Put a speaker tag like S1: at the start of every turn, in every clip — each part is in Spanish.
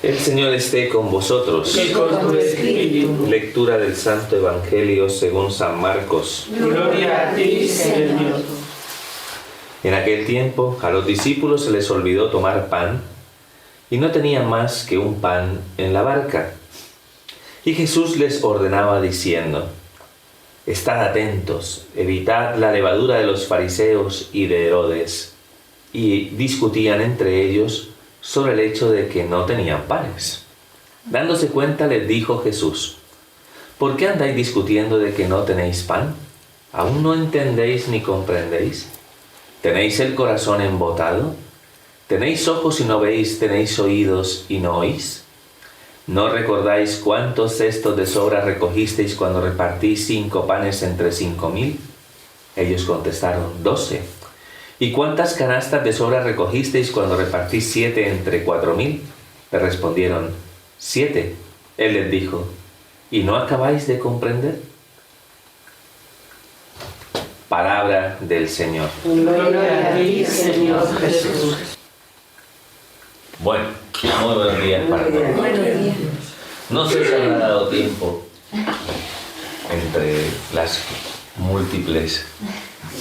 S1: El Señor esté con vosotros.
S2: Y con tu espíritu.
S1: Lectura del Santo Evangelio según San Marcos.
S2: Gloria a ti, Señor.
S1: En aquel tiempo a los discípulos se les olvidó tomar pan y no tenían más que un pan en la barca. Y Jesús les ordenaba diciendo: Estad atentos, evitad la levadura de los fariseos y de Herodes. Y discutían entre ellos sobre el hecho de que no tenían panes. Dándose cuenta les dijo Jesús: ¿Por qué andáis discutiendo de que no tenéis pan? ¿Aún no entendéis ni comprendéis? ¿Tenéis el corazón embotado? ¿Tenéis ojos y no veis? ¿Tenéis oídos y no oís? ¿No recordáis cuántos cestos de sobra recogisteis cuando repartí 5 panes entre 5.000? Ellos contestaron: 12. ¿Y cuántas canastas de sobra recogisteis cuando repartí 7 entre 4.000? Le respondieron: 7. Él les dijo: ¿y no acabáis de comprender? Palabra del Señor.
S2: Gloria a ti, Señor Jesús.
S1: Bueno, muy buenos días para todos. No sé si habrá dado tiempo entre las múltiples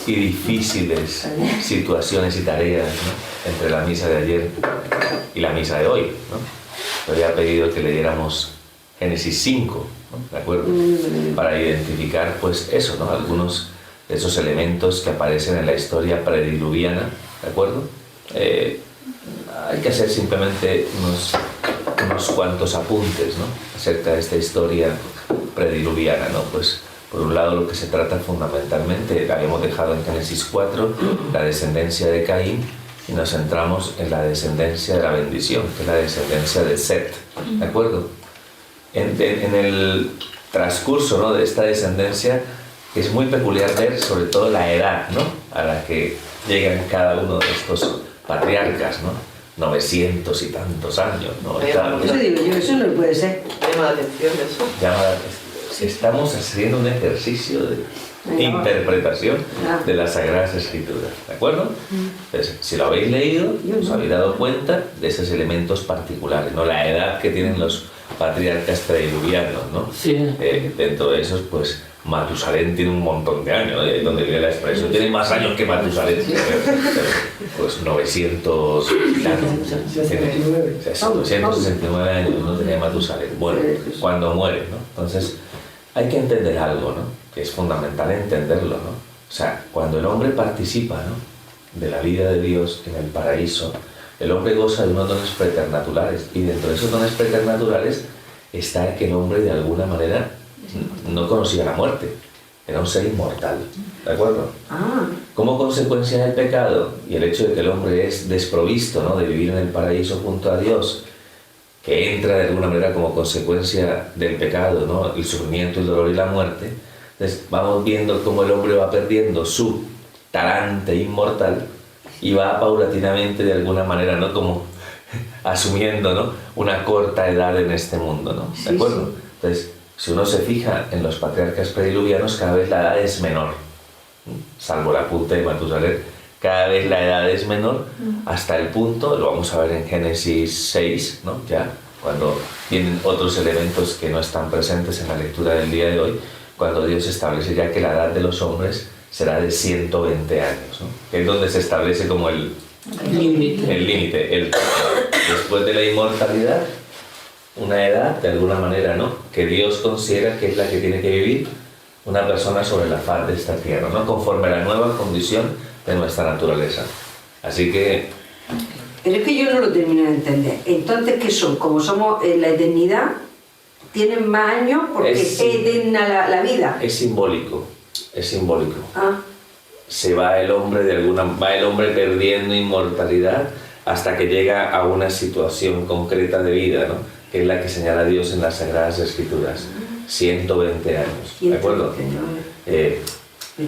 S1: y difíciles situaciones y tareas, ¿no?, entre la misa de ayer y la misa de hoy, ¿no? Le había pedido que leyéramos Génesis 5, ¿no?, ¿de acuerdo? Para identificar, pues eso, ¿no?, algunos de esos elementos que aparecen en la historia prediluviana, ¿de acuerdo? Hay que hacer simplemente unos cuantos apuntes, ¿no?, acerca de esta historia prediluviana, ¿no? Pues por un lado lo que se trata fundamentalmente, la habíamos dejado en Génesis 4, la descendencia de Caín, y nos centramos en la descendencia de la bendición, que es la descendencia de Set, ¿de acuerdo? En el transcurso, ¿no?, de esta descendencia es muy peculiar ver sobre todo la edad, ¿no?, a la que llegan cada uno de estos patriarcas, ¿no? 900 y tantos años, ¿no?
S3: Eso digo yo, eso no puede ser.
S2: Llama la atención eso.
S1: Estamos haciendo un ejercicio de interpretación de las Sagradas Escrituras, ¿de acuerdo? Entonces, si lo habéis leído, os habéis dado cuenta de esos elementos particulares, ¿no? La edad que tienen los patriarcas prediluvianos, ¿no?
S2: Sí.
S1: Dentro de esos, pues, Matusalén tiene un montón de años, ¿no? Donde viene la expresión, tiene más años que Matusalén. Pues 900 y tanto. 269 años no tenía Matusalén. Bueno, cuando muere, ¿no? Entonces, hay que entender algo, ¿no?, que es fundamental entenderlo, ¿no? O sea, cuando el hombre participa, ¿no?, de la vida de Dios en el paraíso, el hombre goza de unos dones preternaturales, y dentro de esos dones preternaturales está que el hombre de alguna manera no conocía la muerte, era un ser inmortal, ¿de acuerdo? Como consecuencia del pecado y el hecho de que el hombre es desprovisto, ¿no?, de vivir en el paraíso junto a Dios, que entra de alguna manera como consecuencia del pecado, ¿no?, el sufrimiento, el dolor y la muerte. Entonces vamos viendo cómo el hombre va perdiendo su talante inmortal y va paulatinamente de alguna manera, ¿no?, como asumiendo, ¿no?, una corta edad en este mundo, ¿no? ¿De acuerdo? Sí. Entonces, si uno se fija en los patriarcas prediluvianos, cada vez la edad es menor, salvo la punta de Matusalén, cada vez la edad es menor, hasta el punto, lo vamos a ver en Génesis 6, ¿no?, ya, cuando vienen otros elementos que no están presentes en la lectura del día de hoy, cuando Dios establece ya que la edad de los hombres será de 120 años, ¿no?, que es donde se establece como el límite, después de la inmortalidad, una edad, de alguna manera, ¿no?, que Dios considera que es la que tiene que vivir una persona sobre la faz de esta tierra, ¿no?, conforme a la nueva condición de nuestra naturaleza. Así que...
S3: Pero es que yo no lo termino de entender. Entonces, ¿qué son? Como somos en la eternidad, tienen más años porque es eterna la vida.
S1: Es simbólico, es simbólico. Se va el hombre va el hombre perdiendo inmortalidad hasta que llega a una situación concreta de vida, ¿no?, que es la que señala Dios en las Sagradas Escrituras. 120 años, ¿de acuerdo?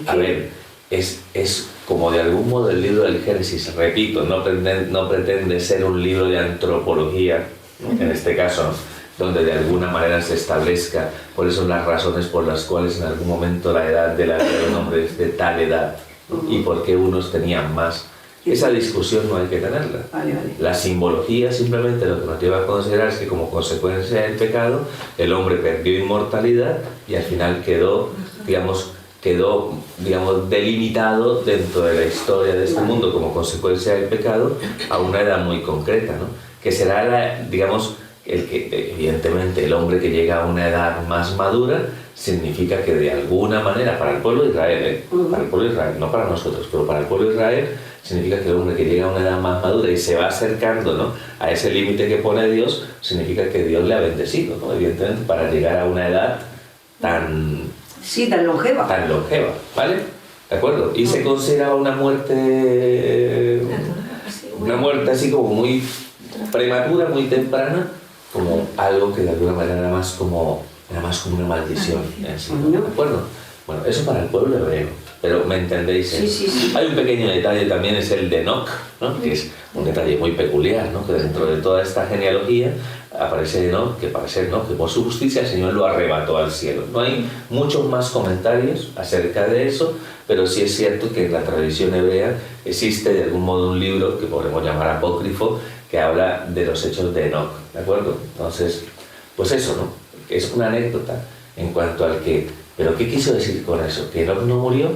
S1: A ver, es como de algún modo el libro del Génesis, repito, no pretende ser un libro de antropología, en este caso, donde de alguna manera se establezca cuáles son las razones por las cuales en algún momento la edad de la vida de un hombre es de tal edad, y por qué unos tenían más Esa discusión no hay que tenerla.
S3: Vale.
S1: La simbología simplemente lo que nos lleva a considerar es que como consecuencia del pecado el hombre perdió inmortalidad y al final quedó delimitado dentro de la historia de este mundo como consecuencia del pecado a una edad muy concreta, ¿no? Que será evidentemente el hombre que llega a una edad más madura significa que de alguna manera para el pueblo de Israel, para el pueblo de Israel, no para nosotros, pero para el pueblo de Israel significa que el hombre que llega a una edad más madura y se va acercando, ¿no?, a ese límite que pone Dios, significa que Dios le ha bendecido, ¿no? Evidentemente para llegar a una edad tan
S3: longeva.
S1: Tan longeva, ¿vale? ¿De acuerdo? Y se considera una muerte así como muy prematura, muy temprana, como algo que de alguna manera era más como una maldición. ¿Sí? ¿De acuerdo? Bueno, eso para el pueblo hebreo, pero ¿me entendéis?
S3: Sí.
S1: Hay un pequeño detalle también, es el de Enoc, ¿no? Que es un detalle muy peculiar, ¿no? Que dentro de toda esta genealogía aparece Enoc, que parece Enoc, que por su justicia el Señor lo arrebató al cielo. No hay muchos más comentarios acerca de eso, pero sí es cierto que en la tradición hebrea existe de algún modo un libro que podemos llamar apócrifo, que habla de los hechos de Enoc, ¿de acuerdo? Entonces, pues eso, ¿no? Es una anécdota en cuanto al que... ¿Pero qué quiso decir con eso? ¿Que Enoc no murió?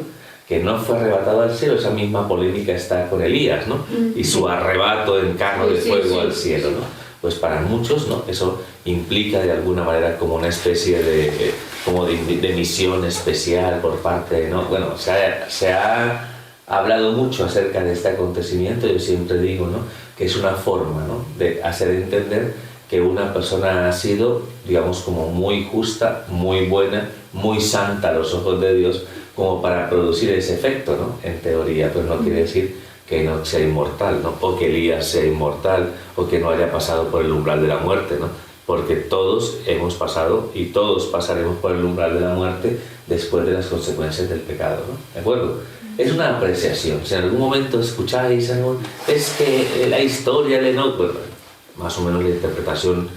S1: ¿Que no fue arrebatado al cielo? Esa misma polémica está con Elías, ¿no? Y su arrebato en carro de fuego al cielo, ¿no? Pues para muchos, ¿no?, eso implica de alguna manera como una especie de misión especial por parte, ¿no? Bueno, se ha hablado mucho acerca de este acontecimiento. Yo siempre digo, ¿no?, que es una forma, ¿no?, de hacer entender que una persona ha sido, digamos, como muy justa, muy buena, muy santa a los ojos de Dios, como para producir ese efecto, ¿no? En teoría, pues no quiere decir que no sea inmortal, ¿no? O que Elías sea inmortal, o que no haya pasado por el umbral de la muerte, ¿no? Porque todos hemos pasado y todos pasaremos por el umbral de la muerte después de las consecuencias del pecado, ¿no? ¿De acuerdo? Es una apreciación. Si en algún momento escucháis algo, es que la historia de Enoc, pues, más o menos la interpretación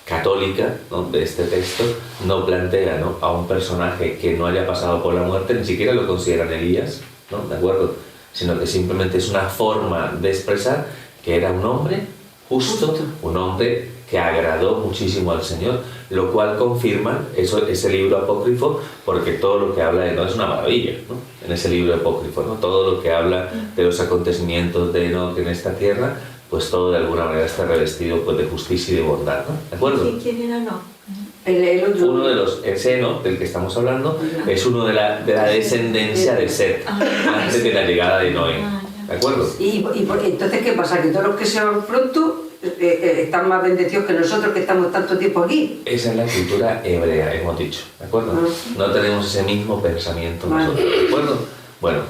S1: católica, ¿no?, de este texto no plantea, ¿no?, a un personaje que no haya pasado por la muerte, ni siquiera lo consideran Elías, ¿no?, ¿de acuerdo?, sino que simplemente es una forma de expresar que era un hombre justo, un hombre que agradó muchísimo al Señor, lo cual confirma ese libro apócrifo, porque todo lo que habla de Enoc es una maravilla, ¿no?, en ese libro apócrifo, ¿no?, todo lo que habla de los acontecimientos de Enoc en esta tierra, pues todo de alguna manera está revestido, pues, de justicia y de bondad, ¿no? ¿De acuerdo?
S4: ¿Quién era Enoc?
S1: Uno de los, ese Enoc del que estamos hablando, es uno de la descendencia de Set, antes de la llegada de Noé, ¿de acuerdo?
S3: Y entonces, ¿qué pasa? ¿Que todos los que se van pronto están más bendecidos que nosotros que estamos tanto tiempo aquí?
S1: Esa es la cultura hebrea, hemos dicho, ¿de acuerdo? No tenemos ese mismo pensamiento nosotros, ¿de acuerdo? Bueno,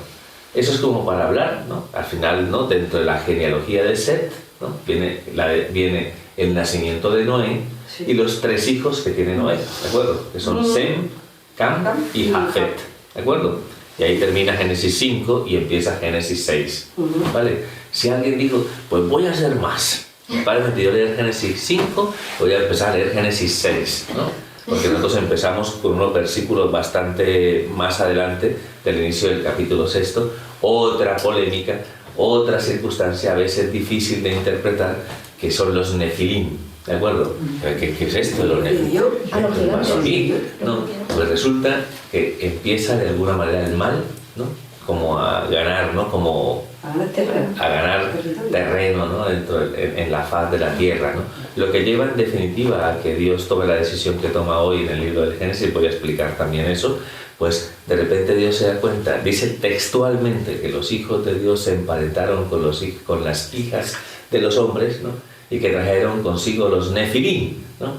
S1: eso es como para hablar, ¿no? Al final, ¿no?, dentro de la genealogía de Set, ¿no?, viene el nacimiento de Noé, sí, y los 3 hijos que tiene Noé, ¿de acuerdo? Que son Sem, Cam y Jafet, ¿de acuerdo? Y ahí termina Génesis 5 y empieza Génesis 6, ¿vale? Si alguien dijo, pues voy a hacer más, ¿vale? Me pidió leer Génesis 5, voy a empezar a leer Génesis 6, ¿no? Porque nosotros empezamos con unos versículos bastante más adelante del inicio del capítulo 6, otra polémica, otra circunstancia a veces difícil de interpretar, que son los nefilim, ¿de acuerdo? ¿Qué es esto de los nefilim? No, pues resulta que empieza de alguna manera el mal, ¿no?, como a ganar, ¿no?, como a ganar terreno, ¿no?, en la faz de la tierra, ¿no? Lo que lleva en definitiva a que Dios tome la decisión que toma hoy en el libro del Génesis, voy a explicar también eso, pues de repente Dios se da cuenta, dice textualmente que los hijos de Dios se emparentaron con las hijas de los hombres, ¿no?, y que trajeron consigo los nefilim, ¿no?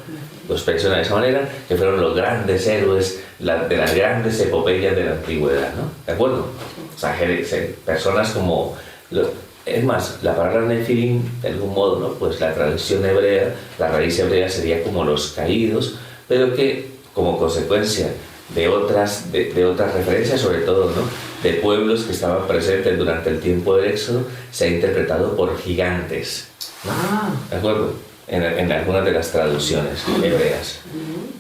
S1: Lo expresiona de esa manera, que fueron los grandes héroes de las grandes epopeyas de la antigüedad, ¿no? ¿De acuerdo? O sea, personas como... Es más, la palabra nefilim, de algún modo, ¿no?, pues la traducción hebrea, la raíz hebrea sería como los caídos, pero que como consecuencia de otras referencias, sobre todo, ¿no?, de pueblos que estaban presentes durante el tiempo del Éxodo, se ha interpretado por gigantes, ¿no? ¿De acuerdo? En algunas de las traducciones hebreas.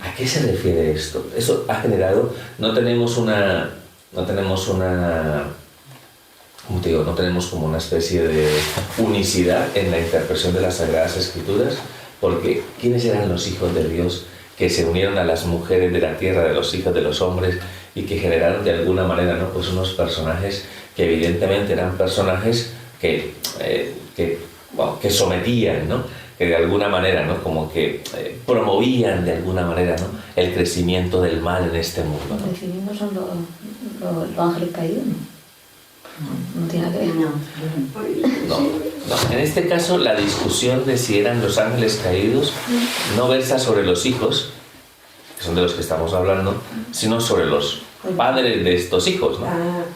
S1: ¿A qué se refiere esto? Eso ha generado... No tenemos una como te digo, no tenemos como una especie de unicidad en la interpretación de las Sagradas Escrituras, porque ¿quiénes eran los hijos de Dios que se unieron a las mujeres de la tierra, de los hijos de los hombres, y que generaron de alguna manera, ¿no?, pues unos personajes que evidentemente eran personajes que sometían, ¿no?, que de alguna manera, ¿no?, como que promovían de alguna manera, ¿no?, el crecimiento del mal en este mundo, ¿no?
S4: Definimos son los ángeles caídos, ¿no? No tiene nada que ver.
S1: No. En este caso, la discusión de si eran los ángeles caídos no versa sobre los hijos, que son de los que estamos hablando, sino sobre los padres de estos hijos, ¿no?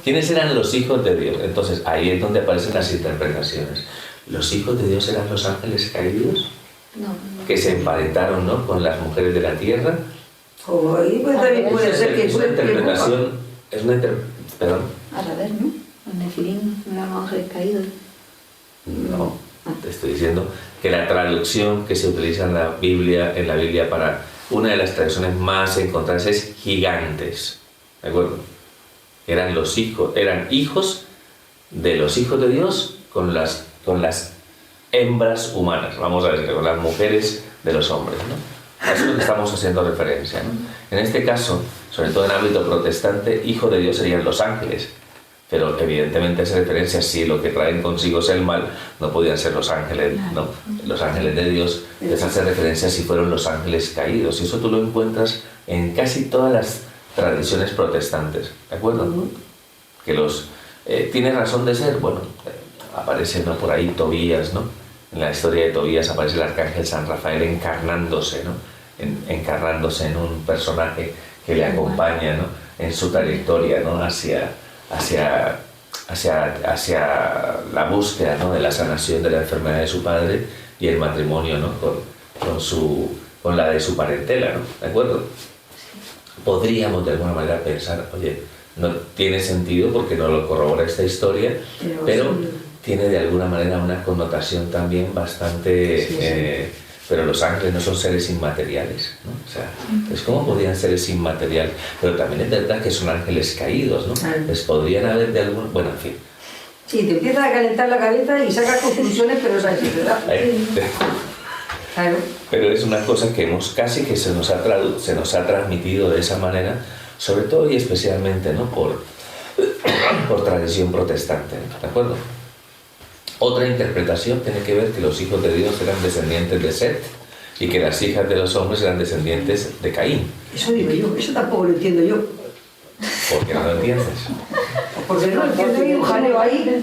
S1: ¿Quiénes eran los hijos de Dios? Entonces, ahí es donde aparecen las interpretaciones. ¿Los hijos de Dios eran los ángeles caídos?
S4: No.
S1: Que se emparentaron, ¿no?, con las mujeres de la tierra.
S3: O ahí pues también puede ser que
S1: es una interpretación, perdón.
S4: Al revés, ¿no? Los Nefilim no eran los ángeles caídos.
S1: No, te estoy diciendo que la traducción que se utiliza en la Biblia para una de las traducciones más encontradas es gigantes, ¿de acuerdo? Eran hijos de los hijos de Dios con las hembras humanas, vamos a decir, con las mujeres de los hombres, ¿no? A eso es lo que estamos haciendo referencia, ¿no? En este caso, sobre todo en el ámbito protestante, hijo de Dios serían los ángeles. Pero evidentemente esa referencia, si lo que traen consigo es el mal, no podían ser los ángeles, ¿no? Los ángeles de Dios, les hace referencia si fueron los ángeles caídos. Y eso tú lo encuentras en casi todas las tradiciones protestantes, ¿de acuerdo? Que tiene razón de ser, bueno, aparece, ¿no?, por ahí Tobías, ¿no? En la historia de Tobías aparece el arcángel San Rafael encarnándose, ¿no? Encarnándose en un personaje que le acompaña, ¿no?, en su trayectoria, ¿no?, hacia la búsqueda, ¿no?, de la sanación de la enfermedad de su padre y el matrimonio, ¿no?, con la de su parentela, ¿no? ¿De acuerdo? Podríamos de alguna manera pensar, oye, no tiene sentido porque no lo corrobora esta historia, pero tiene de alguna manera una connotación también bastante... Pero los ángeles no son seres inmateriales, ¿no? O sea, pues ¿cómo podrían seres inmateriales? Pero también es verdad que son ángeles caídos, ¿no? Les podrían haber de algún... Bueno, en fin.
S3: Sí, te empiezas a calentar la cabeza y sacas conclusiones, pero sabes, ¿verdad? Claro.
S1: Pero es una cosa que casi que se nos ha transmitido de esa manera, sobre todo y especialmente, ¿no?, por tradición protestante, ¿de acuerdo? Otra interpretación tiene que ver que los hijos de Dios eran descendientes de Set y que las hijas de los hombres eran descendientes de Caín.
S3: Eso digo yo, eso tampoco lo entiendo yo.
S1: ¿Por qué no lo entiendes?
S3: Porque no lo entiendo yo, un jaleo ahí.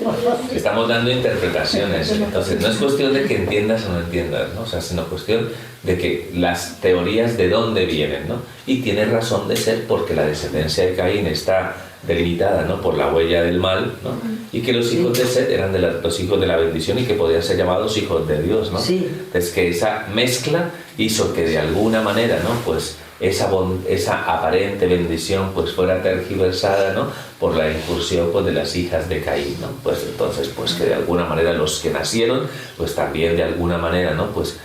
S1: Estamos dando interpretaciones, entonces no es cuestión de que entiendas o no entiendas, ¿no? O sea, sino cuestión de que las teorías de dónde vienen, ¿no? Y tiene razón de ser porque la descendencia de Caín está delimitada, ¿no?, por la huella del mal, ¿no? Y que los hijos de Set eran los hijos de la bendición y que podían ser llamados hijos de Dios, ¿no?
S3: Sí.
S1: Entonces que esa mezcla hizo que de alguna manera, ¿no?, pues esa aparente bendición pues fuera tergiversada, ¿no?, por la incursión pues de las hijas de Caín, ¿no? Pues entonces pues que de alguna manera los que nacieron pues también de alguna manera, ¿no?, pues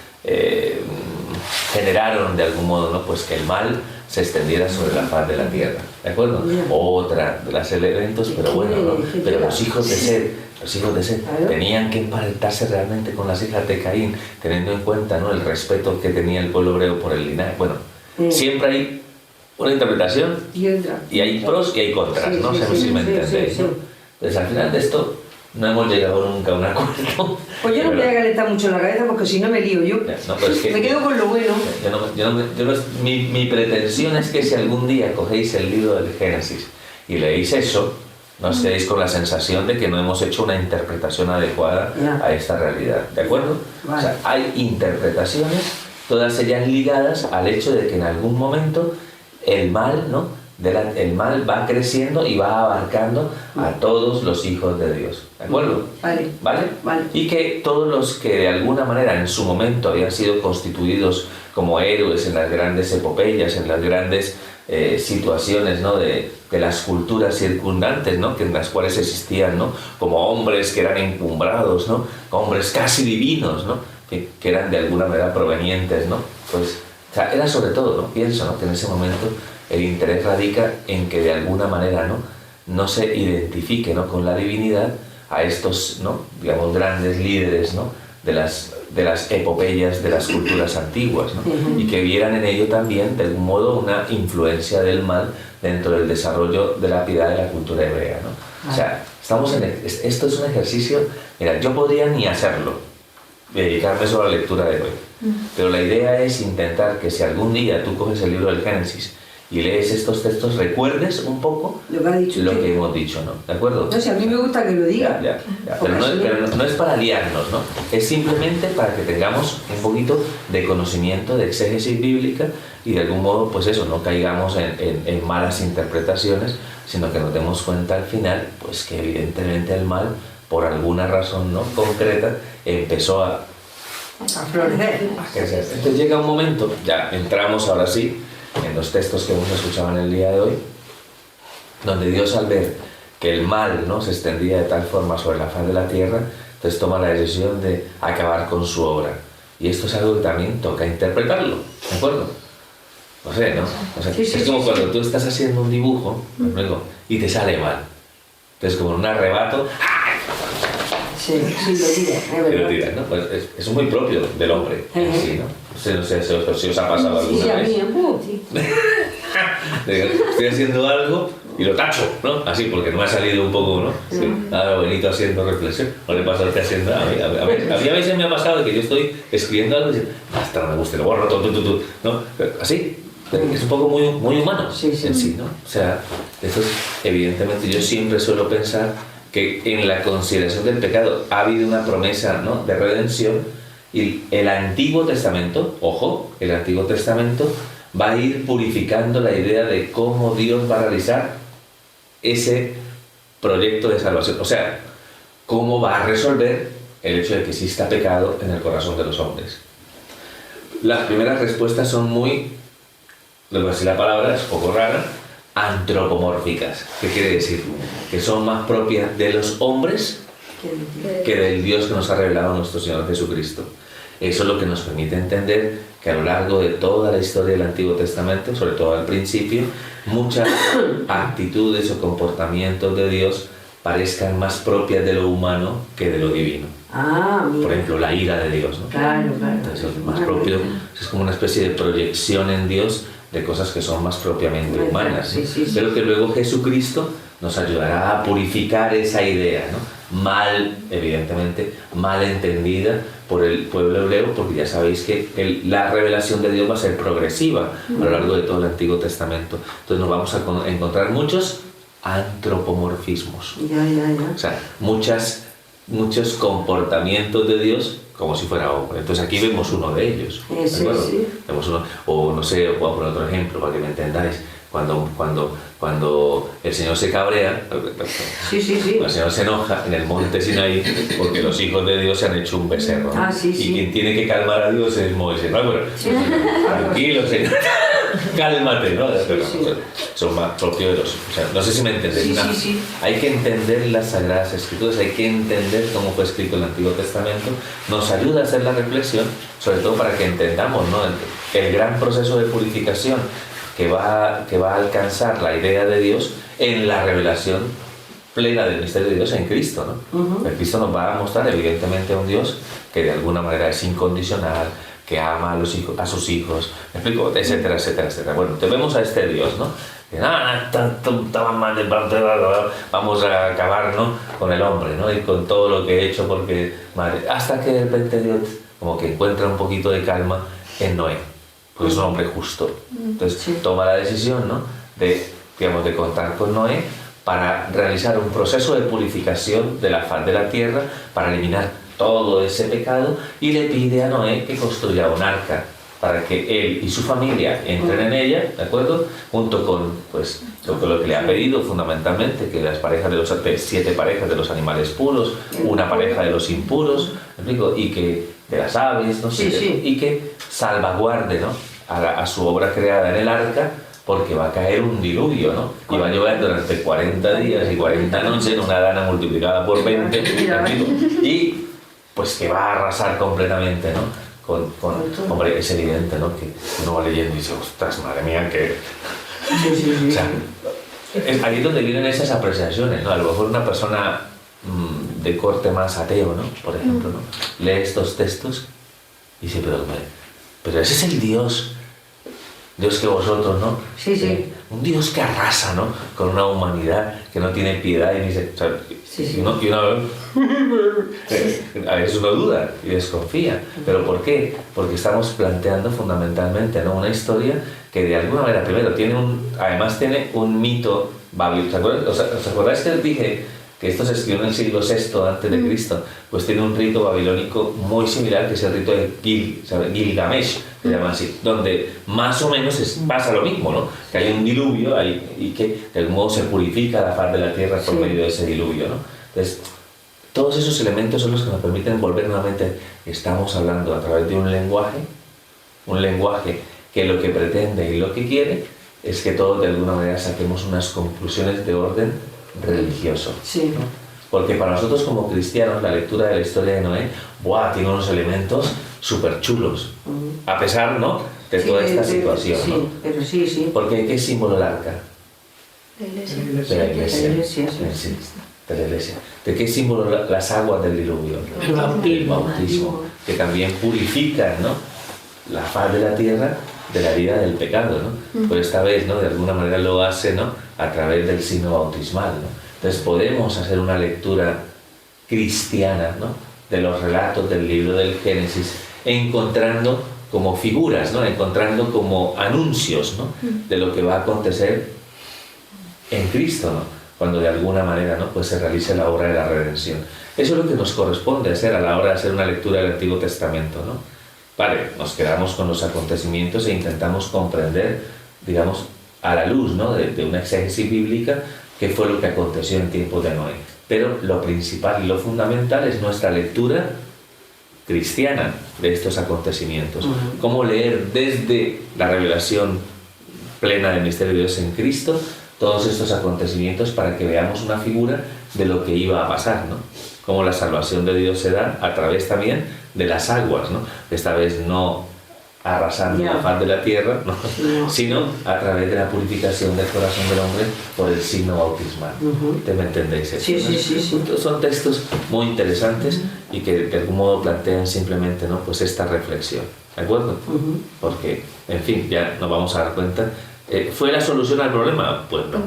S1: generaron de algún modo, ¿no?, pues que el mal se extendiera sobre la faz de la tierra, ¿de acuerdo? Otra de los elementos, pero bueno, ¿no? Pero los hijos de Set tenían que emparentarse realmente con las hijas de Caín, teniendo en cuenta, ¿no?, el respeto que tenía el pueblo hebreo por el linaje. Bueno, siempre hay una interpretación y hay pros y hay contras, ¿no? Si me entendéis, ¿no? Entonces al final de esto no hemos llegado nunca a un acuerdo.
S3: Pues yo no me voy a calentar mucho la cabeza porque si no me lío yo.
S1: No, pero es que
S3: me quedo con lo bueno.
S1: Mi pretensión es que si algún día cogéis el libro del Génesis y leéis eso, no os quedéis con la sensación de que no hemos hecho una interpretación adecuada a esta realidad, ¿de acuerdo? Vale. O sea, hay interpretaciones, todas ellas ligadas al hecho de que en algún momento el mal, ¿no?, el mal va creciendo y va abarcando a todos los hijos de Dios, ¿de acuerdo? Vale. Y que todos los que de alguna manera en su momento habían sido constituidos como héroes en las grandes epopeyas, en las grandes situaciones, ¿no?, de las culturas circundantes, ¿no?, que en las cuales existían, ¿no?, como hombres que eran encumbrados, ¿no?, hombres casi divinos, ¿no?, que eran de alguna manera provenientes, ¿no? Pues, o sea, era sobre todo, ¿no?, pienso, ¿no?, que en ese momento el interés radica en que de alguna manera no se identifique, ¿no?, con la divinidad, a estos, ¿no?, digamos, grandes líderes, ¿no?, de las epopeyas de las culturas antiguas, ¿no? Y que vieran en ello también, de algún modo, una influencia del mal dentro del desarrollo de la piedad de la cultura hebrea, ¿no? O sea, esto es un ejercicio, mira, yo podría ni hacerlo, dedicarme solo a la lectura de hoy, pero la idea es intentar que si algún día tú coges el libro del Génesis y lees estos textos, recuerdes un poco lo que hemos dicho, ¿no? ¿De acuerdo?
S3: No sé, a mí me gusta que lo diga.
S1: Ya. Pero no es para liarnos, ¿no? Es simplemente para que tengamos un poquito de conocimiento, de exégesis bíblica y de algún modo, pues eso, no caigamos en malas interpretaciones, sino que nos demos cuenta al final, pues que evidentemente el mal, por alguna razón no concreta, empezó a
S3: florecer.
S1: Entonces llega un momento, ya entramos ahora sí en los textos que hemos escuchado en el día de hoy, donde Dios, al ver que el mal, ¿no?, se extendía de tal forma sobre la faz de la tierra, entonces toma la decisión de acabar con su obra. Y esto es algo que también toca interpretarlo, ¿de acuerdo? No sé, ¿no? O sea, es como cuando tú estás haciendo un dibujo, y te sale mal. Entonces, como en un arrebato,
S3: Sí, lo tiras, es verdad.
S1: lo tiras, ¿no? Pues eso es muy propio del hombre, sí, ¿no? No sé si os ha pasado alguna
S3: Sí, a
S1: vez.
S3: mí,
S4: Sí.
S1: Estoy haciendo algo y lo tacho, ¿no? Así, porque no me ha salido un poco, ¿no? Sí. Nada bonito haciendo reflexión. ¿No le pasa a usted haciendo? A mí a veces me ha pasado que yo estoy escribiendo algo y digo, hasta no me gusta, lo borro, ¿no? Así. Es un poco muy humano en sí, ¿no? O sea, esto es, evidentemente, yo siempre suelo pensar que en la consideración del pecado ha habido una promesa, ¿no?, de redención, y el Antiguo Testamento, ojo, el Antiguo Testamento va a ir purificando la idea de cómo Dios va a realizar ese proyecto de salvación. O sea, cómo va a resolver el hecho de que exista pecado en el corazón de los hombres. Las primeras respuestas son muy, lo que decir la palabra es poco rara, antropomórficas. ¿Qué quiere decir? Que son más propias de los hombres que del Dios que nos ha revelado nuestro Señor Jesucristo. Eso es lo que nos permite entender que a lo largo de toda la historia del Antiguo Testamento, sobre todo al principio, muchas actitudes o comportamientos de Dios parezcan más propias de lo humano que de lo divino.
S3: Mira.
S1: Por ejemplo, la ira de Dios, ¿no?
S3: Claro.
S1: Entonces, es más propio, es como una especie de proyección en Dios de cosas que son más propiamente humanas, ¿no?
S3: Sí.
S1: Pero que luego Jesucristo nos ayudará a purificar esa idea, ¿no? Evidentemente, mal entendida por el pueblo hebreo, porque ya sabéis que la revelación de Dios va a ser progresiva a lo largo de todo el Antiguo Testamento. Entonces nos vamos a encontrar muchos antropomorfismos.
S3: Ya.
S1: O sea, muchos comportamientos de Dios como si fuera hombre. Entonces aquí vemos uno de ellos.
S3: Sí.
S1: Vemos uno, o no sé, voy a poner otro ejemplo para que me entendáis. Cuando el Señor se cabrea,
S3: Sí.
S1: el Señor se enoja en el monte Sinaí porque los hijos de Dios se han hecho un becerro, ¿no?
S3: Sí.
S1: Y quien tiene que calmar a Dios es Moisés. Bueno, tranquilo, Señor. Cálmate, ¿no? Son más propios de los... O sea, no sé si me entendéis.
S3: Sí.
S1: Hay que entender las Sagradas Escrituras, hay que entender cómo fue escrito el Antiguo Testamento. Nos ayuda a hacer la reflexión, sobre todo para que entendamos, ¿no?, el gran proceso de purificación que va a alcanzar la idea de Dios en la revelación plena del misterio de Dios en Cristo, ¿no? El Cristo nos va a mostrar evidentemente a un Dios que de alguna manera es incondicional, que ama a sus hijos, ¿me explico? Etcétera. Bueno, te vemos a este Dios, ¿no? Vamos a acabar, ¿no?, con el hombre, ¿no?, y con todo lo que he hecho porque madre, hasta que de repente Dios como que encuentra un poquito de calma en Noé, porque es un hombre justo. Entonces toma la decisión, ¿no?, de contar con Noé para realizar un proceso de purificación de la faz de la tierra, para eliminar todo ese pecado, y le pide a Noé que construya un arca para que él y su familia entren en ella, ¿de acuerdo? Junto con, pues, lo que le ha pedido fundamentalmente, que las parejas 7 parejas de los animales puros, una pareja de los impuros, ¿me explico? Y que de las aves, no sé, y que salvaguarde, ¿no?, a su obra creada en el arca, porque va a caer un diluvio, ¿no? Y va a llover durante 40 días y 40 noches en una lana multiplicada por 20, y pues que va a arrasar completamente, ¿no? Hombre, es evidente, ¿no?, que uno va leyendo y dice, ostras, madre mía, que... O sea, es ahí donde vienen esas apreciaciones, ¿no? A lo mejor una persona de corte más ateo, ¿no? Por ejemplo, ¿no? Lee estos textos y dice, pero ese es el Dios que vosotros, ¿no?
S3: Sí, sí.
S1: Un Dios que arrasa, ¿no? Con una humanidad que no tiene piedad y dice, o sea,
S3: Sí.
S1: y uno a veces uno duda y desconfía. ¿Pero por qué? Porque estamos planteando fundamentalmente, ¿no? Una historia que de alguna manera, primero, además tiene un mito babilónico. ¿Os acordáis que dije que esto se escribió en el siglo VI antes de Cristo? Pues tiene un rito babilónico muy similar, que es el rito de Gilgamesh, se llama así, donde más o menos pasa lo mismo, ¿no? Que hay un diluvio y que de algún modo se purifica la faz de la tierra por medio de ese diluvio, ¿no? Entonces, todos esos elementos son los que nos permiten volver nuevamente. Estamos hablando a través de un lenguaje que lo que pretende y lo que quiere es que todos de alguna manera saquemos unas conclusiones de orden religioso.
S3: Sí.
S1: ¿no? Porque para nosotros como cristianos la lectura de la historia de Noé, tiene unos elementos súper chulos, a pesar, ¿no?, de toda esta situación.
S3: Sí,
S1: ¿no?
S3: pero sí.
S1: Porque ¿qué símbolo el arca?
S4: La iglesia.
S1: De la iglesia. De la iglesia. ¿De qué símbolo las aguas del diluvio?
S2: El bautismo.
S1: El bautismo, que también purifican, ¿no?, la faz de la tierra de la herida del pecado, ¿no? Pero esta vez, ¿no?, de alguna manera lo hace, ¿no?, a través del signo bautismal, ¿no? Entonces podemos hacer una lectura cristiana, ¿no?, de los relatos del libro del Génesis, encontrando como figuras, ¿no?, encontrando como anuncios, ¿no?, de lo que va a acontecer en Cristo, ¿no?, cuando de alguna manera, ¿no?, pues se realice la obra de la redención. Eso es lo que nos corresponde hacer a la hora de hacer una lectura del Antiguo Testamento, ¿no? Vale, nos quedamos con los acontecimientos e intentamos comprender, digamos, a la luz, ¿no?, de una exégesis bíblica, qué fue lo que aconteció en tiempos de Noé. Pero lo principal y lo fundamental es nuestra lectura cristiana de estos acontecimientos. Cómo leer desde la revelación plena del misterio de Dios en Cristo todos estos acontecimientos para que veamos una figura de lo que iba a pasar, ¿no? Cómo la salvación de Dios se da a través también de las aguas, ¿no? Esta vez no arrasando la faz de la tierra, ¿no? Sino a través de la purificación del corazón del hombre por el signo bautismal. ¿Te me entendéis eso?
S3: Sí.
S1: Son textos muy interesantes y que de algún modo plantean simplemente, ¿no?, pues esta reflexión, ¿de acuerdo? Porque, en fin, ya nos vamos a dar cuenta. ¿Fue la solución al problema? Pues no.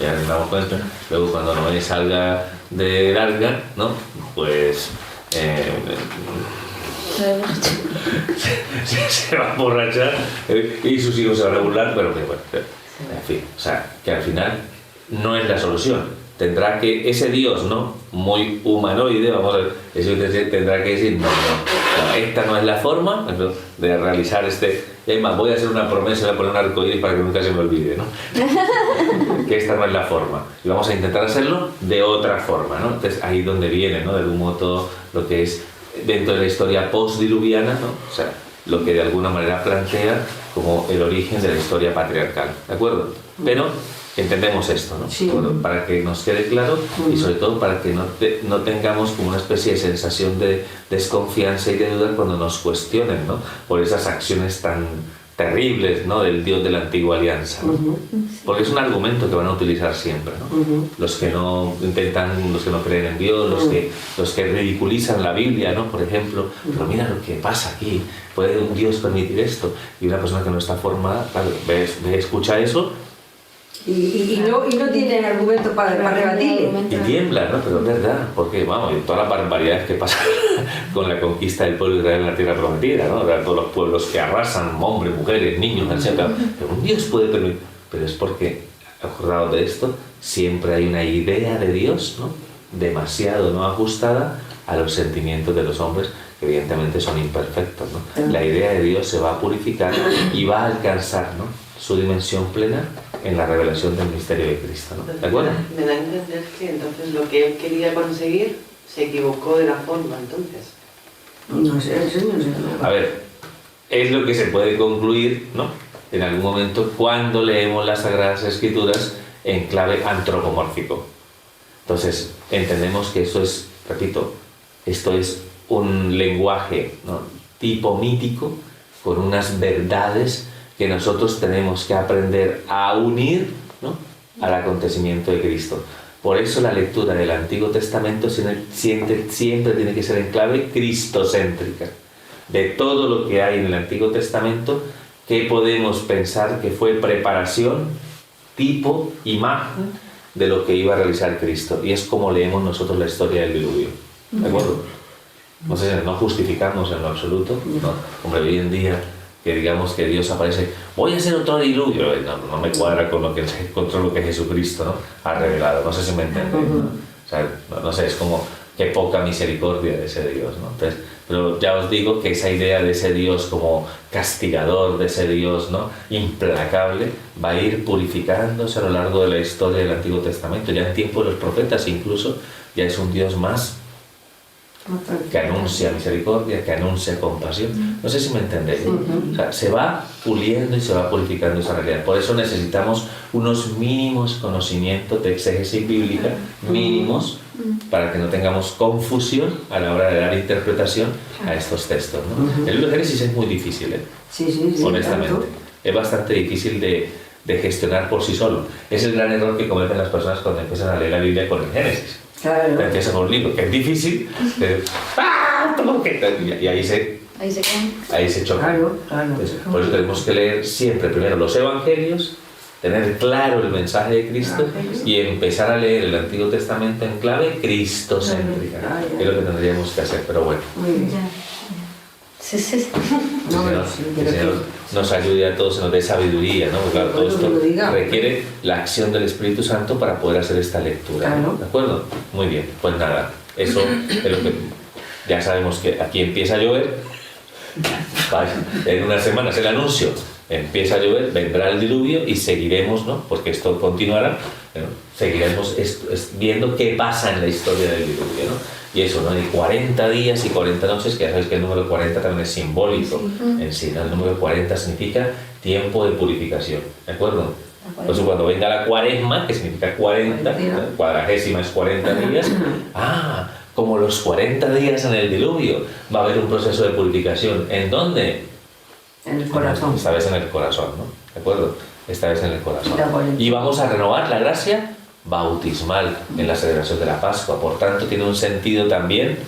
S1: Ya nos damos cuenta. Luego cuando Noé salga del arca, ¿no?, pues se va a emborrachar y sus hijos se van a burlar, pero que bueno, en fin, o sea, que al final no es la solución. Tendrá que, ese Dios, ¿no?, muy humanoide, vamos a ver, eso tendrá que decir, no, esta no es la forma de realizar y además voy a hacer una promesa, voy a poner un arcoíris para que nunca se me olvide, ¿no? Que esta no es la forma. Y vamos a intentar hacerlo de otra forma, ¿no? Entonces ahí es donde viene, ¿no?, de algún modo todo lo que es dentro de la historia postdiluviana, ¿no? O sea, lo que de alguna manera plantea como el origen de la historia patriarcal, ¿de acuerdo? Pero entendemos esto, ¿no?
S3: Sí.
S1: Bueno, para que nos quede claro y sobre todo para que no tengamos como una especie de sensación de desconfianza y de duda cuando nos cuestionen, ¿no?, por esas acciones tan terribles, ¿no?, del Dios de la antigua alianza, ¿no? Porque es un argumento que van a utilizar siempre, ¿no? Los que no creen en Dios, los que ridiculizan la Biblia, ¿no?, por ejemplo, pero mira lo que pasa aquí, ¿puede un Dios permitir esto? Y una persona que no está formada, claro, escucha eso
S3: y no tienen argumentos para rebatirle.
S1: y tiembla, ¿no? Pero es verdad, porque vamos, y todas las barbaridades que pasan con la conquista del pueblo de Israel en la tierra prometida, ¿no? Todos los pueblos que arrasan, hombres, mujeres, niños, etc. Pero un Dios puede permitir, pero es porque, acordados de esto, siempre hay una idea de Dios, ¿no?, demasiado no ajustada a los sentimientos de los hombres, que evidentemente son imperfectos, ¿no? La idea de Dios se va a purificar y va a alcanzar, ¿no?, su dimensión plena en la revelación del misterio de Cristo, ¿no? ¿De acuerdo?
S2: Me da a entender que entonces lo que él quería conseguir se equivocó de la forma, entonces.
S3: No sé.
S1: A ver, es lo que se puede concluir, ¿no?, en algún momento cuando leemos las Sagradas Escrituras en clave antropomórfico. Entonces, entendemos que eso es, repito, esto es un lenguaje, ¿no?, tipo mítico, con unas verdades que nosotros tenemos que aprender a unir, ¿no?, al acontecimiento de Cristo. Por eso la lectura del Antiguo Testamento siempre tiene que ser en clave cristocéntrica. De todo lo que hay en el Antiguo Testamento, ¿qué podemos pensar que fue preparación, tipo, imagen de lo que iba a realizar Cristo? Y es como leemos nosotros la historia del diluvio. ¿De acuerdo? No sé, no justificamos en lo absoluto, ¿no? Hombre, hoy en día que digamos que Dios aparece, voy a hacer otro diluvio, no me cuadra con lo que Jesucristo, ¿no?, ha revelado. No sé si me entendéis, ¿no? O sea, no sé, es como qué poca misericordia de ese Dios, ¿no? Entonces, pero ya os digo que esa idea de ese Dios como castigador, de ese Dios, ¿no?, implacable, va a ir purificándose a lo largo de la historia del Antiguo Testamento. Ya en tiempo de los profetas incluso ya es un Dios más que anuncia misericordia, que anuncia compasión. No sé si me entendéis. O sea, se va puliendo y se va purificando esa realidad. Por eso necesitamos unos mínimos conocimientos de exégesis bíblica, mínimos, para que no tengamos confusión a la hora de dar interpretación a estos textos, ¿no? El libro de Génesis es muy difícil,
S3: sí,
S1: honestamente.
S3: Tanto.
S1: Es bastante difícil de gestionar por sí solo. Es el gran error que cometen las personas cuando empiezan a leer la Biblia con el Génesis.
S3: Claro.
S1: Empieza con un libro que es difícil, y ahí se choca.
S3: Claro.
S1: Entonces, por eso tenemos que leer siempre primero los Evangelios, tener claro el mensaje de Cristo y empezar a leer el Antiguo Testamento en clave cristocéntrica. Es lo que tendríamos que hacer, pero bueno.
S3: Muy bien.
S4: Sí.
S1: Que el Señor nos ayude a todos, nos dé sabiduría, ¿no? Porque claro, todo esto requiere la acción del Espíritu Santo para poder hacer esta lectura, ¿no? ¿De acuerdo? Muy bien, pues nada, eso es lo que ya sabemos, que aquí empieza a llover. Vaya, en unas semanas el anuncio, empieza a llover, vendrá el diluvio y seguiremos, ¿no?, porque esto continuará, ¿no?, seguiremos viendo qué pasa en la historia del diluvio, ¿no? Y eso, ¿no?, de 40 días y 40 noches, que ya sabéis que el número 40 también es simbólico en sí, ¿no? El número 40 significa tiempo de purificación, ¿de acuerdo? Entonces cuando venga la cuaresma, que significa 40, ¿no?, cuadragésima es 40 días, como los 40 días en el diluvio, va a haber un proceso de purificación. ¿En dónde?
S3: En el corazón.
S1: Esta vez en el corazón, ¿no? ¿De acuerdo? Esta vez en el corazón. Y vamos a renovar la gracia bautismal en la celebración de la Pascua. Por tanto, tiene un sentido también,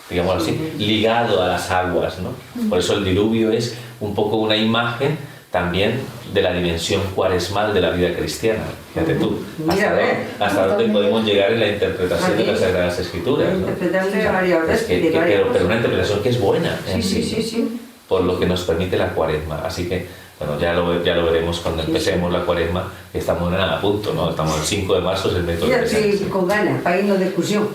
S1: digamos así, ligado a las aguas, ¿no? Por eso el diluvio es un poco una imagen también de la dimensión cuaresmal de la vida cristiana. Fíjate tú, hasta dónde podemos llegar en la interpretación de las Sagradas Escrituras, ¿no? Pero una interpretación que es buena en sí, por lo que nos permite la cuaresma. Así que, bueno, ya lo veremos cuando empecemos la cuaresma, que estamos a punto, ¿no? Estamos el 5 de marzo, es el método de
S3: sí, con ganas, para irnos de excursión.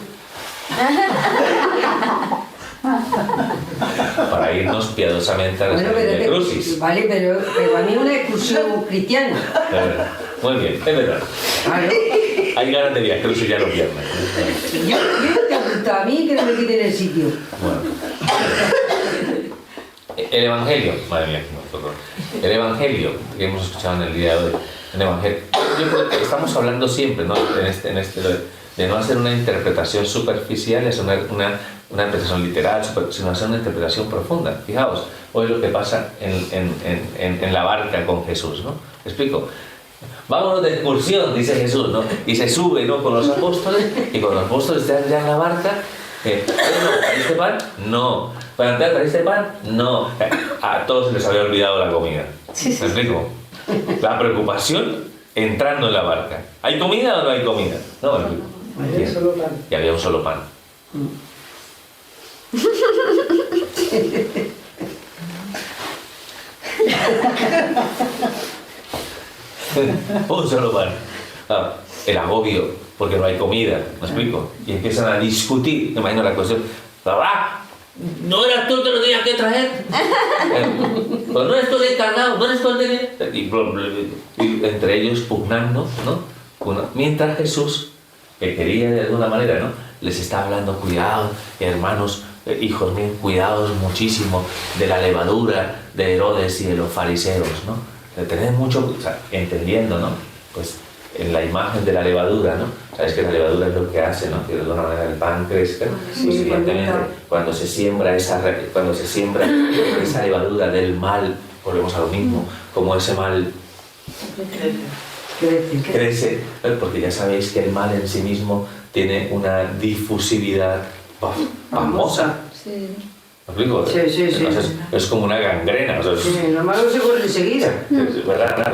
S1: Para irnos piadosamente a la Via Crucis.
S3: Vale, pero a mí una excursión cristiana.
S1: Muy bien, es verdad.
S3: Claro.
S1: Hay ganas de Via Crucis ya los viernes.
S3: Yo te apunto a mí que no me quiten el sitio.
S1: Bueno. El Evangelio, madre mía, perdón. El Evangelio que hemos escuchado en el día de hoy, el Evangelio. Yo creo que estamos hablando siempre, ¿no?, en este de no hacer una interpretación superficial, es una interpretación literal, sino hacer una interpretación profunda. Fijaos, hoy lo que pasa en la barca con Jesús, ¿no? ¿Me explico? Vámonos de excursión, dice Jesús, ¿no? Y se sube, ¿no?, con los apóstoles, y con los apóstoles están ya en la barca. ¿Trajiste pan? No. ¿Trajiste pan? No. A todos se les había olvidado la comida. ¿Me explico? La preocupación entrando en la barca. ¿Hay comida o no hay comida? No, me explico.
S5: Había solo pan.
S1: Y había un solo pan. Un solo pan. El agobio, porque no hay comida, ¿me explico? Y empiezan a discutir, me imagino la cuestión. ¿No eras tú el que lo tenías que traer? Pues no eres tú el encargado, no eres tú el de... Y entre ellos pugnando, ¿no? Mientras Jesús, que quería de alguna manera, ¿no?, les está hablando, cuidado, hermanos, hijos míos, cuidados muchísimo de la levadura de Herodes y de los fariseos, ¿no? De tener mucho, o sea, entendiendo, ¿no?, pues en la imagen de la levadura, ¿no? Sabes que la levadura es lo que hace, ¿no?, que de alguna manera el pan crezca. Pues evidentemente cuando se siembra esa levadura del mal, volvemos a lo mismo, como ese mal
S3: ¿Qué decir?
S1: Crece, porque ya sabéis que el mal en sí mismo tiene una difusividad famosa.
S4: Sí.
S1: ¿Me explico?
S3: Sí.
S1: Entonces, es como una gangrena. O sea,
S3: Sí, lo malo se corre enseguida.
S1: es verdad,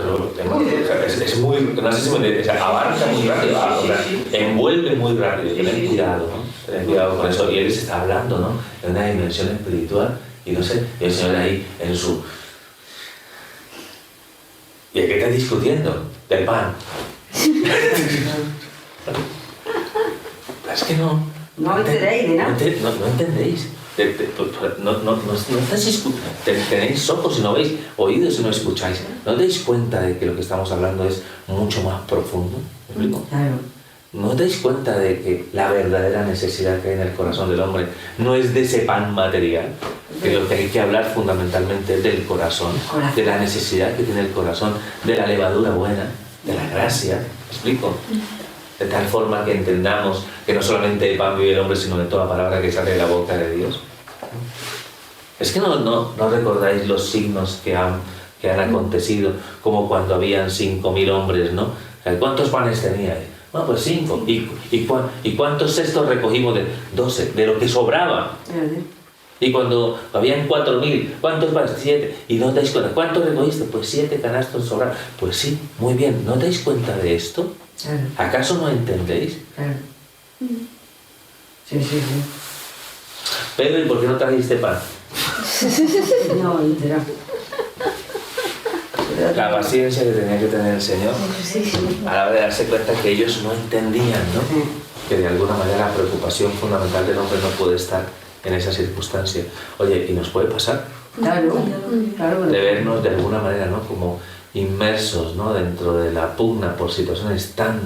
S1: es muy, no sé si me entiendes, avanza muy rápido, o sea, envuelve muy rápido. Ten cuidado, ¿no? Ten cuidado con eso. Y él se está hablando, ¿no? En una dimensión espiritual, y no sé, y el Señor ahí en su. ¿Y de qué está discutiendo? Del pan. Es que no.
S3: No enteréis de nada.
S1: No entendéis. No estáis escuchando. Tenéis ojos y no veis, oídos y no escucháis. ¿No os dais cuenta de que lo que estamos hablando es mucho más profundo? ¿Me explico?
S3: Claro.
S1: ¿No os dais cuenta de que la verdadera necesidad que hay en el corazón del hombre no es de ese pan material? Que lo que hay que hablar fundamentalmente es del corazón, de la necesidad que tiene el corazón, de la levadura buena, de la gracia. ¿Me explico? De tal forma que entendamos que no solamente de pan vive el hombre, sino de toda palabra que sale de la boca de Dios. Es que no recordáis los signos que han acontecido, como cuando habían 5.000 hombres, ¿no? ¿Cuántos panes teníais? Bueno, pues 5. ¿Y cuántos cestos recogimos? 12, de lo que sobraba. Y cuando habían 4.000, ¿cuántos panes? 7. ¿Y no os dais cuenta? ¿Cuántos recogiste? Pues 7 canastos sobraron. Pues sí, muy bien. ¿No os dais cuenta de esto?
S3: Claro.
S1: ¿Acaso no entendéis?
S3: Claro. Sí.
S1: Pedro, ¿y por qué no trajiste pan?
S3: No, entera.
S1: La paciencia que tenía que tener el Señor
S4: Sí.
S1: a la hora de darse cuenta que ellos no entendían, ¿no? Que de alguna manera la preocupación fundamental del hombre no puede estar en esa circunstancia. Oye, ¿y nos puede pasar?
S3: Claro.
S1: De vernos de alguna manera, ¿no? Como inmersos, ¿no? Dentro de la pugna por situaciones tan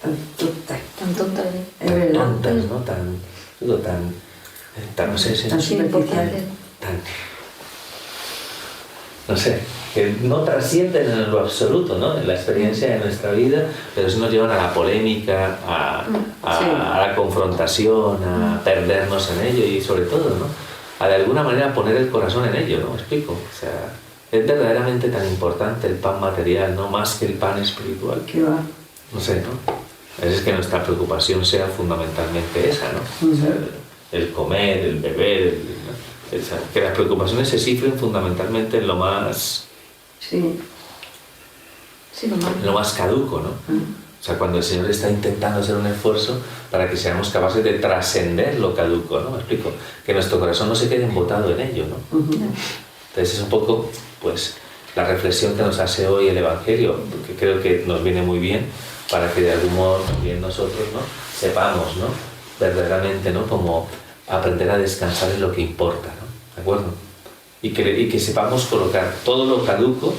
S4: Tan tonta.
S3: Es verdad.
S1: tontas, ¿no? Tan no sé,
S3: Tan superficiales.
S1: no sé, que no trascienden en lo absoluto, ¿no? En la experiencia de nuestra vida, pero sí nos llevan a la polémica, a la confrontación, a perdernos en ello y sobre todo, ¿no? A de alguna manera poner el corazón en ello, ¿no? ¿Me explico? O sea, es verdaderamente tan importante el pan material, ¿no? Más que el pan espiritual.
S3: ¿Qué va?
S1: No sé, ¿no? Es que nuestra preocupación sea fundamentalmente esa, ¿no? O sea, el comer, el beber, que las preocupaciones se cifren fundamentalmente en lo más,
S3: Sí.
S1: lo más caduco, ¿no? O sea, cuando el Señor está intentando hacer un esfuerzo para que seamos capaces de trascender lo caduco, ¿no? ¿Me explico? Que nuestro corazón no se quede embotado en ello, ¿no? Entonces es un poco, pues, la reflexión que nos hace hoy el Evangelio, porque creo que nos viene muy bien para que de algún modo también nosotros, ¿no? Sepamos, ¿no? Verdaderamente, ¿no? Como aprender a descansar en lo que importa, ¿no? ¿De acuerdo? Y que sepamos colocar todo lo caduco,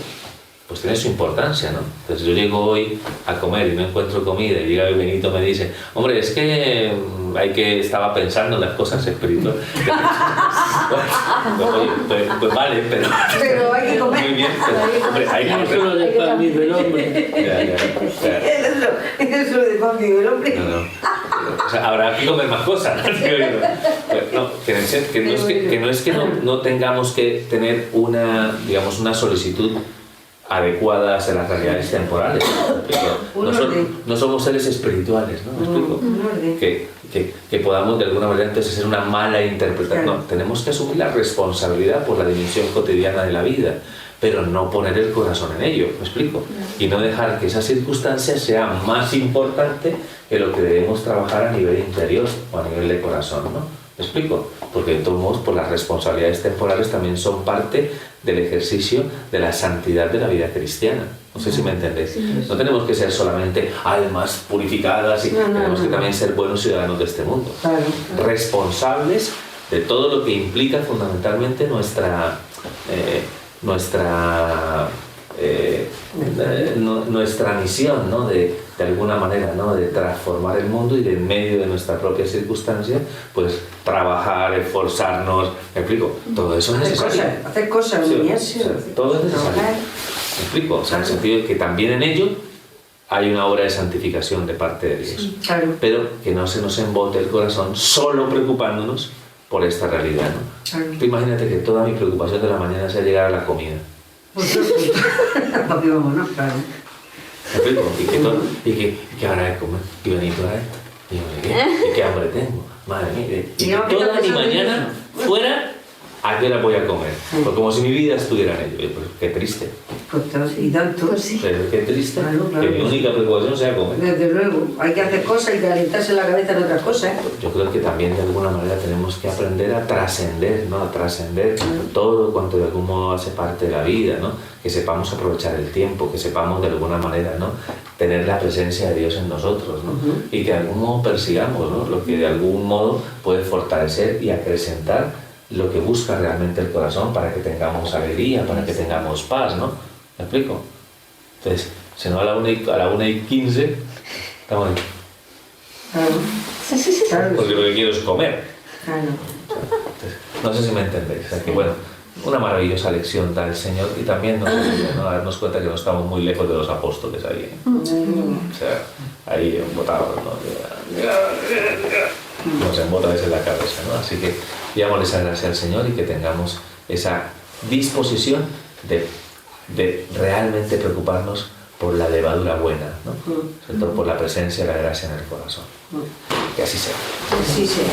S1: pues tiene su importancia, ¿no? Entonces yo llego hoy a comer y no encuentro comida y llega el Benito y me dice, hombre, es que estaba pensando en las cosas espirituales. Bueno, oye, pues vale,
S3: Pero hay que comer.
S1: Muy bien, pero, hombre, hay que
S5: No
S1: comer.
S5: solo de pan vive el hombre.
S3: Eso de pan vive el hombre.
S1: No. O sea, habrá que comer más cosas, ¿no? Que no es que no tengamos que tener una solicitud adecuada a las realidades temporales. No somos seres espirituales, ¿no? ¿Me explico? Que podamos de alguna manera entonces hacer una mala interpretación. No, tenemos que asumir la responsabilidad por la dimensión cotidiana de la vida, pero no poner el corazón en ello, ¿me explico? Y no dejar que esa circunstancia sea más importante que lo que debemos trabajar a nivel interior o a nivel de corazón, ¿no? ¿Me explico? Porque de todos modos, pues las responsabilidades temporales también son parte del ejercicio de la santidad de la vida cristiana. No sé si me entendéis. No tenemos que ser solamente almas purificadas, y tenemos que también ser buenos ciudadanos de este mundo. Responsables de todo lo que implica fundamentalmente nuestra misión, ¿no? De alguna manera, ¿no? De transformar el mundo y de en medio de nuestra propia circunstancia, pues trabajar, esforzarnos, ¿me explico? Todo eso es necesario.
S3: Hacer cosas,
S1: todo es necesario. ¿Me explico? O sea, en el sentido de que también en ello hay una obra de santificación de parte de Dios.
S3: Claro.
S1: Pero que no se nos embote el corazón solo preocupándonos por esta realidad, ¿no?
S3: Claro.
S1: Tú imagínate que toda mi preocupación de la mañana sea llegar a la comida.
S3: Papi, vámonos, claro.
S1: ¿Me explico? Y que ahora de comer, y Benito ahora esto, y no sé qué, y qué hambre tengo, madre mía, y
S3: No,
S1: que
S3: que
S1: toda
S3: no
S1: mi
S3: pensaba en
S1: mañana fuera, ¿a qué hora voy a comer? Pues como si mi vida estuviera en ello. Pues qué triste,
S3: Y tanto.
S4: Pues sí.
S1: pero qué triste
S3: Claro, claro.
S1: que mi única preocupación sea comer.
S3: Desde luego, hay que hacer cosas y calentarse la cabeza en otras cosas.
S1: Yo creo que también de alguna manera tenemos que aprender a trascender, ¿no? A trascender todo cuanto de algún modo hace parte de la vida, ¿no? Que sepamos aprovechar el tiempo, que sepamos de alguna manera, ¿no? Tener la presencia de Dios en nosotros, ¿no? Y que de algún modo persigamos, ¿no? Lo que de algún modo puede fortalecer y acrecentar lo que busca realmente el corazón para que tengamos alegría, para que tengamos paz, ¿no? ¿Me explico? Entonces, si no a la 1:15, estamos ahí.
S3: Claro.
S1: Porque lo que quiero es comer.
S3: Claro.
S1: Entonces, no sé si me entendéis. O sea, que bueno, una maravillosa lección da el Señor y también nos ayuda, ¿no? A darnos cuenta que no estamos muy lejos de los apóstoles ahí. O sea, ahí embotados, ¿no? Nos embota desde la cabeza, ¿no? Así que pidámosle esa gracia al Señor y que tengamos esa disposición de realmente preocuparnos por la levadura buena, ¿no? Sobre todo por la presencia de la gracia en el corazón. Que así sea.
S3: Así sea.